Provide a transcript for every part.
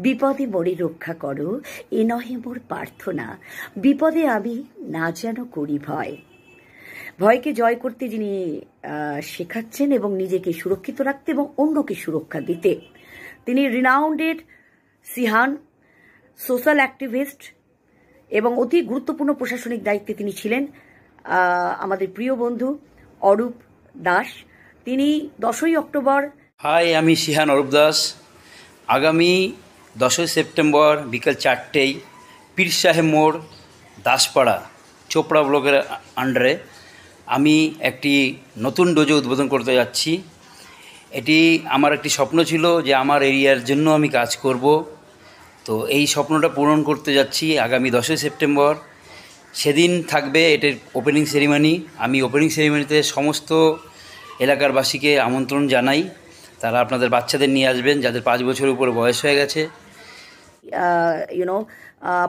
বিপদে মোরে রক্ষা করো, এ নহে মোর প্রার্থনা, বিপদে আমি না যেন করি ভয়। ভয়কে জয় করতে যিনি শেখাচ্ছেন এবং নিজেকে সুরক্ষিত রাখতে এবং অন্যকে সুরক্ষা দিতে, তিনি রিনাউন্ডেড সিহান, সোশ্যাল অ্যাক্টিভিস্ট এবং অতি গুরুত্বপূর্ণ প্রশাসনিক দায়িত্বে তিনি ছিলেন। আমাদের প্রিয় বন্ধু অরূপ দাস, তিনি 10ই অক্টোবর। হাই, আমি সিহান অরূপ দাস। আগামী 10ই সেপ্টেম্বর বিকেল 4টেয় পীর সাহেব মোড়, দাসপাড়া, চোপড়া ব্লকের আন্ডারে আমি একটি নতুন ডোজো উদ্বোধন করতে যাচ্ছি। এটি আমার একটি স্বপ্ন ছিল যে আমার এরিয়ার জন্য আমি কাজ করব। তো এই স্বপ্নটা পূরণ করতে যাচ্ছি আগামী 10ই সেপ্টেম্বর। সেদিন থাকবে এটির ওপেনিং সেরিমনি। আমি ওপেনিং সেরিমনিতে সমস্ত এলাকারবাসীকে আমন্ত্রণ জানাই। তারা আপনাদের বাচ্চাদের নিয়ে আসবেন যাদের 5 বছরের উপরে বয়স হয়ে গেছে।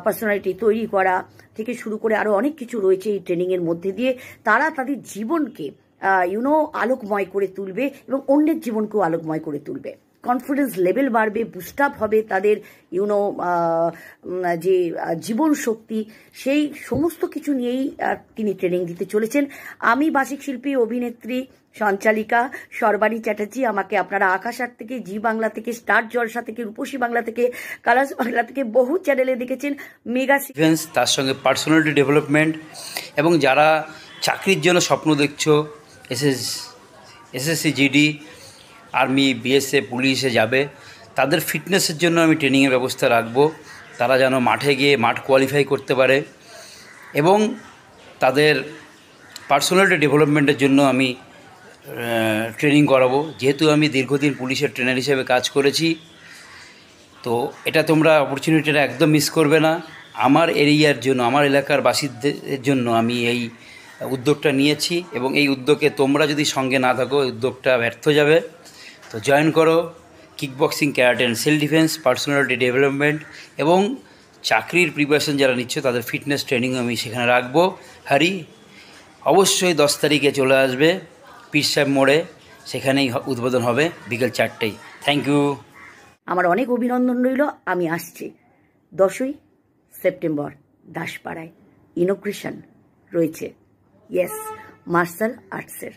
পার্সোনালিটি তৈরি করা থেকে শুরু করে আরও অনেক কিছু রয়েছে এই ট্রেনিংয়ের মধ্যে দিয়ে। তারা তাদের জীবনকে আলোকময় করে তুলবে এবং অন্যের জীবনকেও আলোকময় করে তুলবে। কনফিডেন্স লেভেল বাড়বে, বুস্ট আপ হবে তাদের যে জীবন শক্তি, সেই সমস্ত কিছু নিয়েই তিনি ট্রেনিং দিতে চলেছেন। আমি বাচিক শিল্পী, অভিনেত্রী, সঞ্চালিকা সর্বাণী চ্যাটার্জি। আমাকে আপনারা আকাশ আট থেকে, জি বাংলা থেকে, স্টার জলসা থেকে, রূপসী বাংলা থেকে, কালার্স বাংলা থেকে বহু চ্যানেলে দেখেছেন। মেগা ডিফেন্স, তার সঙ্গে পার্সোনালিটি ডেভেলপমেন্ট, এবং যারা চাকরির জন্য স্বপ্ন দেখছো, এসএসসি, জিডি, আর্মি, বিএসএফ, পুলিশে যাবে, তাদের ফিটনেসের জন্য আমি ট্রেনিংয়ের ব্যবস্থা রাখবো। তারা যেন মাঠে গিয়ে মাঠ কোয়ালিফাই করতে পারে এবং তাদের পার্সোনালিটি ডেভেলপমেন্টের জন্য আমি ট্রেনিং করাবো। যেহেতু আমি দীর্ঘদিন পুলিশের ট্রেনার হিসেবে কাজ করেছি, তো এটা তোমরা অপরচুনিটিটা একদম মিস করবে না। আমার এরিয়ার জন্য, আমার এলাকার বাসিন্দাদের জন্য আমি এই উদ্যোগটা নিয়েছি এবং এই উদ্যোগে তোমরা যদি সঙ্গে না থাকো উদ্যোগটা ব্যর্থ যাবে। তো জয়েন করো। Kickboxing, karate and self defence, personality development এবং চাকরির প্রিপারেশন যারা নিচ্ছ তাদের ফিটনেস ট্রেনিং আমি সেখানে রাখবো। হারি, অবশ্যই 10 তারিখে চলে আসবে পীর সাহেব মোড়ে, সেখানেই উদ্বোধন হবে বিকেল 4টেয়। Thank you. আমার অনেক অভিনন্দন রইল। আমি আসছি 10ই সেপ্টেম্বর দাসপাড়ায়। ইনোগ্রেশন রয়েছে, ইয়েস, মার্শাল আর্টসের।